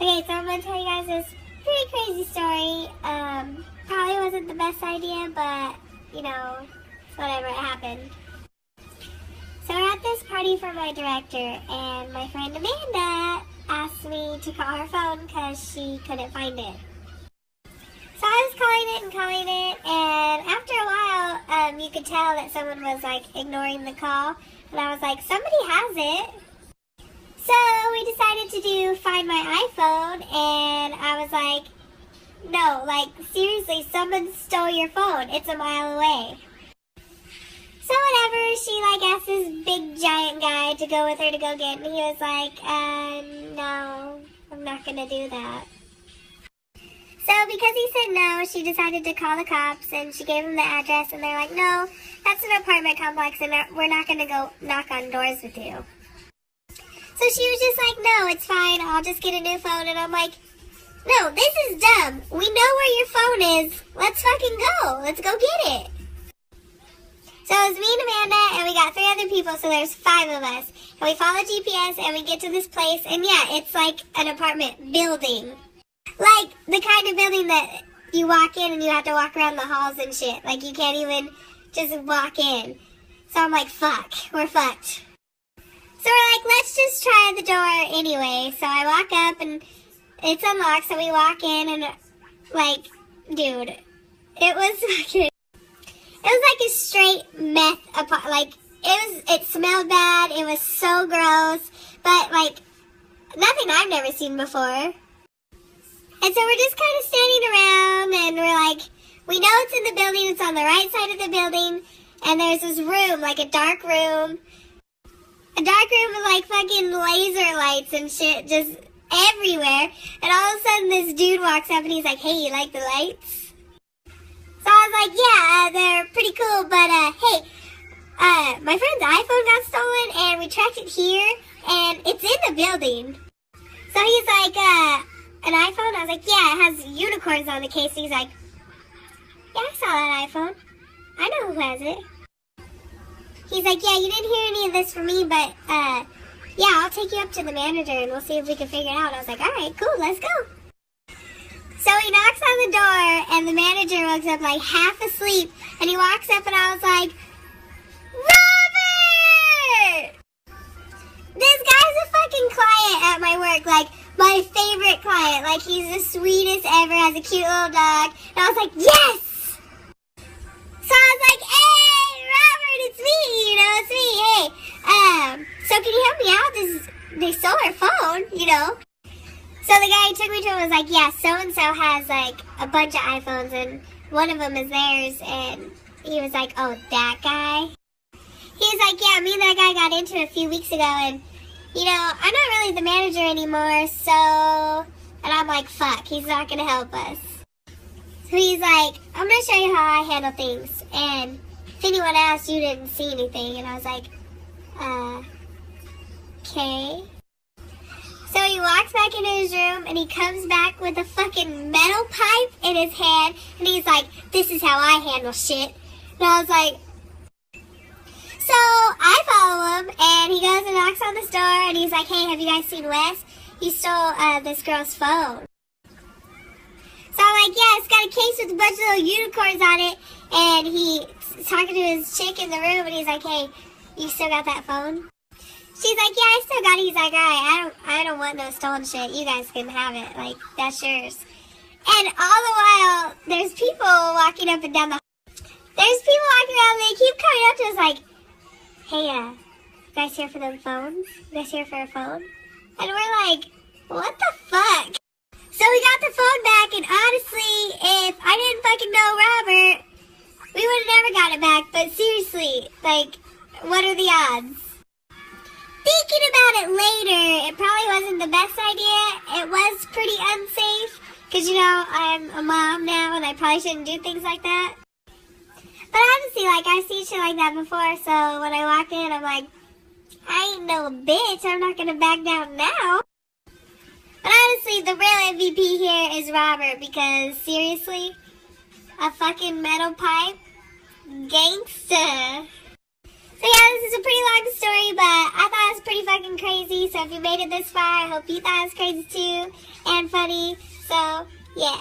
Okay, so I'm gonna tell you guys this pretty crazy story. Probably wasn't the best idea, but, you know, whatever, it happened. So we're at this party for my director, and my friend Amanda asked me to call her phone because she couldn't find it. So I was calling it, and after a while, you could tell that someone was, like, ignoring the call, and I was like, somebody has it. So we decided to do Find My iPhone, and I was like, no, like, seriously, someone stole your phone. It's a mile away. So whatever, she, like, asked this big giant guy to go with her to go get it, and he was like, no, I'm not gonna do that. So because he said no, she decided to call the cops, and she gave them the address, and they're like, no, that's an apartment complex, and we're not going to go knock on doors with you. So she was just like, no, it's fine, I'll just get a new phone, and I'm like, no, this is dumb. We know where your phone is. Let's fucking go. Let's go get it. So it was me and Amanda, and we got 3 other people, so there's 5 of us. And we follow GPS, and we get to this place, and yeah, it's like an apartment building. Like, the kind of building that you walk in and you have to walk around the halls and shit. Like, you can't even just walk in. So I'm like, fuck, we're fucked. So we're like, let's just try the door anyway. So I walk up and it's unlocked, so we walk in and, like, dude, it was like a straight meth apartment. Like, it smelled bad, it was so gross, but, like, nothing I've never seen before. And so we're just kind of standing around, and we're like, we know it's in the building, it's on the right side of the building, and there's this room, like a dark room with, like, fucking laser lights and shit just everywhere, and all of a sudden this dude walks up, and he's like, hey, you like the lights? So I was like, yeah, they're pretty cool, but, hey, my friend's iPhone got stolen, and we tracked it here, and it's in the building. So he's like, an iPhone? I was like, yeah, it has unicorns on the case. And he's like, yeah, I saw that iPhone. I know who has it. He's like, yeah, you didn't hear any of this from me, but, yeah, I'll take you up to the manager and we'll see if we can figure it out. I was like, all right, cool, let's go. So he knocks on the door, and the manager wakes up, like, half asleep, and he walks up, and I was like, Robert! This guy's a fucking client at my work, like, my favorite client. Like, he's the sweetest ever, has a cute little dog. And I was like, yes! So I was like, hey, Robert, it's me, you know, it's me, hey. So can you help me out? They stole our phone, you know. So the guy who took me to him was like, yeah, so-and-so has, like, a bunch of iPhones, and one of them is theirs. And he was like, oh, that guy? He was like, yeah, me and that guy got into it a few weeks ago, and, you know, I'm not really the manager anymore, so... And I'm like, fuck, he's not going to help us. So he's like, I'm going to show you how I handle things, and if anyone asks, you didn't see anything. And I was like, okay. So he walks back into his room, and he comes back with a fucking metal pipe in his hand, and he's like, this is how I handle shit. And I was like... So I follow him, and he goes and knocks on this door, and he's like, hey, have you guys seen Wes? He stole this girl's phone. So I'm like, yeah, it's got a case with a bunch of little unicorns on it, and he's talking to his chick in the room, and he's like, hey, you still got that phone? She's like, yeah, I still got it. He's like, all right, I don't want no stolen shit. You guys can have it. Like, that's yours. And all the while, there's people walking up and down the hall. There's people walking around, and they keep coming up to us like, hey, you guys here for them phones? You guys here for a phone? And we're like, what the fuck? So we got the phone back, and honestly, if I didn't fucking know Robert, we would have never got it back. But seriously, like, what are the odds? Thinking about it later, it probably wasn't the best idea. It was pretty unsafe, because, you know, I'm a mom now, and I probably shouldn't do things like that. But honestly, like, I've seen shit like that before, so when I walked in, I'm like, I ain't no bitch, I'm not gonna back down now. But honestly, the real MVP here is Robert, because seriously, a fucking metal pipe? Gangsta. So yeah, this is a pretty long story, but I thought it was pretty fucking crazy, so if you made it this far, I hope you thought it was crazy too. and funny. So, yeah.